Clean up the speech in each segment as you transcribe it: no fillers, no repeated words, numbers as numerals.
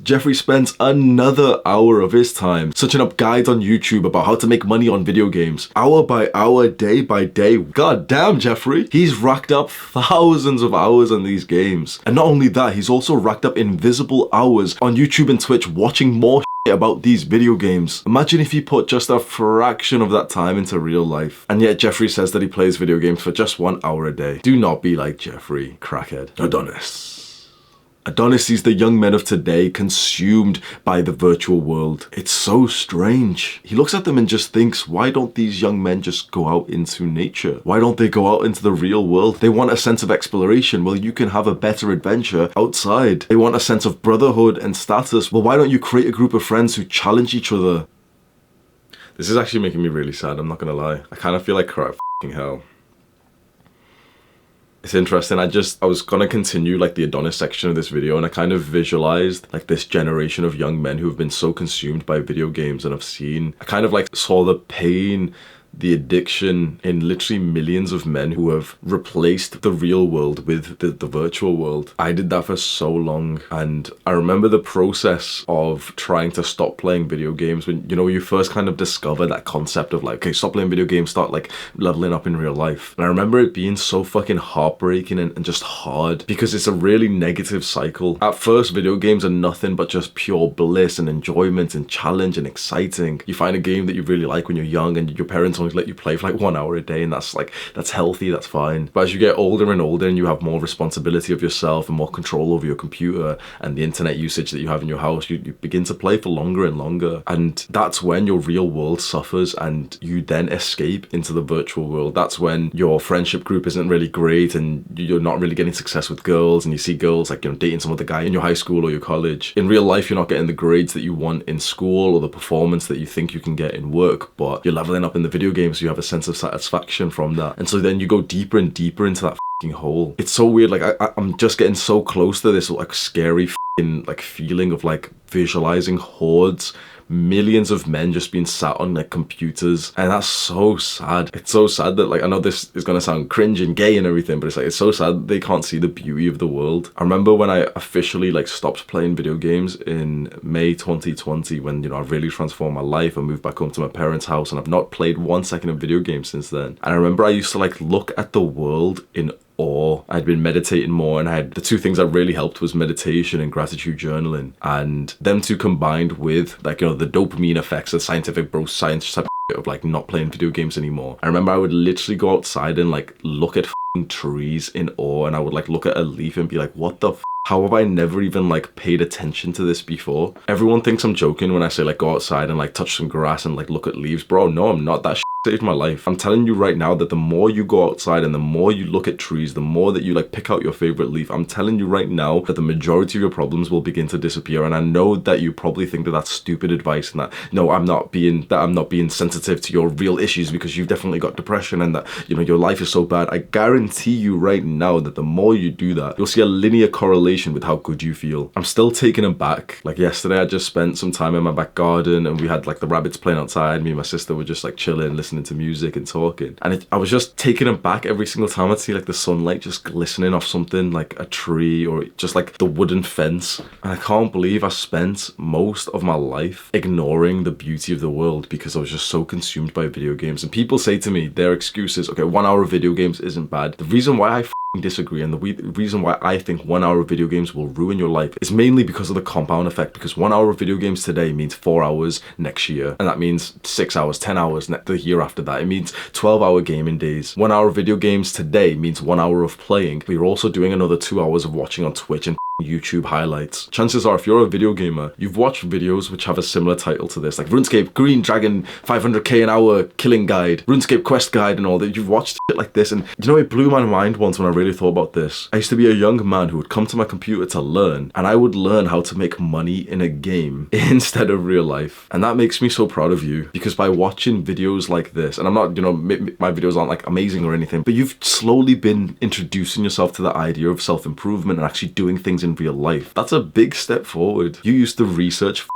Jeffrey spends another hour of his time searching up guides on YouTube about how to make money on video games. Hour by hour, day by day. God damn, Jeffrey. He's racked up thousands of hours on these games. And not only that, he's also racked up invisible hours on YouTube and Twitch watching more about these video games. Imagine if he put just a fraction of that time into real life. And yet Jeffrey says that he plays video games for just 1 hour a day. Do not be like Jeffrey, crackhead. Adonis sees the young men of today consumed by the virtual world. It's so strange. He looks at them and just thinks, why don't these young men just go out into nature? Why don't they go out into the real world? They want a sense of exploration. Well, you can have a better adventure outside. They want a sense of brotherhood and status. Well, why don't you create a group of friends who challenge each other? This is actually making me really sad, I'm not gonna lie. I kind of feel like crap f***ing hell. It's interesting, I was gonna continue like the Adonis section of this video, and I kind of visualized like this generation of young men who have been so consumed by video games, and I kind of like saw the pain, the addiction in literally millions of men who have replaced the real world with the virtual world. I did that for so long, and I remember the process of trying to stop playing video games when, you know, you first kind of discover that concept of like, okay, stop playing video games, start like leveling up in real life. And I remember it being so fucking heartbreaking and just hard, because it's a really negative cycle. At first, video games are nothing but just pure bliss and enjoyment and challenge and exciting. You find a game that you really like when you're young, and your parents only let you play for like 1 hour a day, and that's healthy, that's fine. But as you get older and older and you have more responsibility of yourself and more control over your computer and the internet usage that you have in your house, you begin to play for longer and longer, and that's when your real world suffers and you then escape into the virtual world. That's when your friendship group isn't really great and you're not really getting success with girls, and you see girls like, you know, dating some other guy in your high school or your college. In real life, you're not getting the grades that you want in school or the performance that you think you can get in work, but you're leveling up in the video games, so you have a sense of satisfaction from that. And so then you go deeper and deeper into that f***ing hole. It's so weird, like I'm just getting so close to this like scary f***ing like feeling of like visualizing hordes, millions of men just being sat on like computers, and that's so sad. It's so sad that, like, I know this is gonna sound cringe and gay and everything, but it's like, it's so sad that they can't see the beauty of the world. I remember when I officially like stopped playing video games in May 2020, when, you know, I really transformed my life. I moved back home to my parents' house, and I've not played 1 second of video games since then. And I remember I used to like look at the world in awe. I'd been meditating more, and I had the two things that really helped was meditation and gratitude journaling, and them two combined with, like, you know, the dopamine effects, the scientific bro science type of like not playing video games anymore. I remember I would literally go outside and like look at trees in awe, and I would like look at a leaf and be like, what the how have I never even like paid attention to this before? Everyone thinks I'm joking when I say like go outside and like touch some grass and like look at leaves. Bro, no, I'm not. That saved my life. I'm telling you right now that the more you go outside and the more you look at trees, the more that you like pick out your favorite leaf, I'm telling you right now that the majority of your problems will begin to disappear. And I know that you probably think that that's stupid advice, and that no, I'm not being sensitive to your real issues because you've definitely got depression, and that, you know, your life is so bad. I guarantee you right now that the more you do that, you'll see a linear correlation with how good you feel. I'm still taken aback. Like yesterday, I just spent some time in my back garden, and we had like the rabbits playing outside. Me and my sister were just like chilling, listening to music and talking, and I was just taken aback every single time I'd see like the sunlight just glistening off something like a tree or just like the wooden fence. And I can't believe I spent most of my life ignoring the beauty of the world because I was just so consumed by video games. And people say to me, their excuse is, okay, 1 hour of video games isn't bad. The reason why I disagree, and the reason why I think 1 hour of video games will ruin your life, is mainly because of the compound effect. Because 1 hour of video games today means 4 hours next year, and that means 6 hours, 10 hours the year after that. It means 12-hour gaming days. 1 hour of video games today means 1 hour of playing. We're also doing another 2 hours of watching on Twitch and YouTube highlights. Chances are, if you're a video gamer, you've watched videos which have a similar title to this, like Runescape Green Dragon 500k an hour killing guide, Runescape quest guide, and all that. You've watched shit like this, and you know, it blew my mind once when I really thought about this. I used to be a young man who would come to my computer to learn, and I would learn how to make money in a game instead of real life. And that makes me so proud of you, because by watching videos like this, and I'm not, you know, my videos aren't like amazing or anything, but you've slowly been introducing yourself to the idea of self-improvement and actually doing things in real life. That's a big step forward. You used to research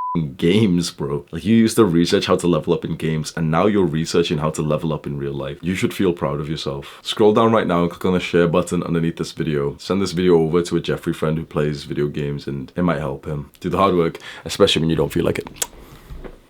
games, bro. Like, you used to research how to level up in games, and now you're researching how to level up in real life. You should feel proud of yourself. Scroll down right now and click on the share button underneath this video. Send this video over to a Jeffrey friend who plays video games, and it might help him. Do the hard work, especially when you don't feel like it.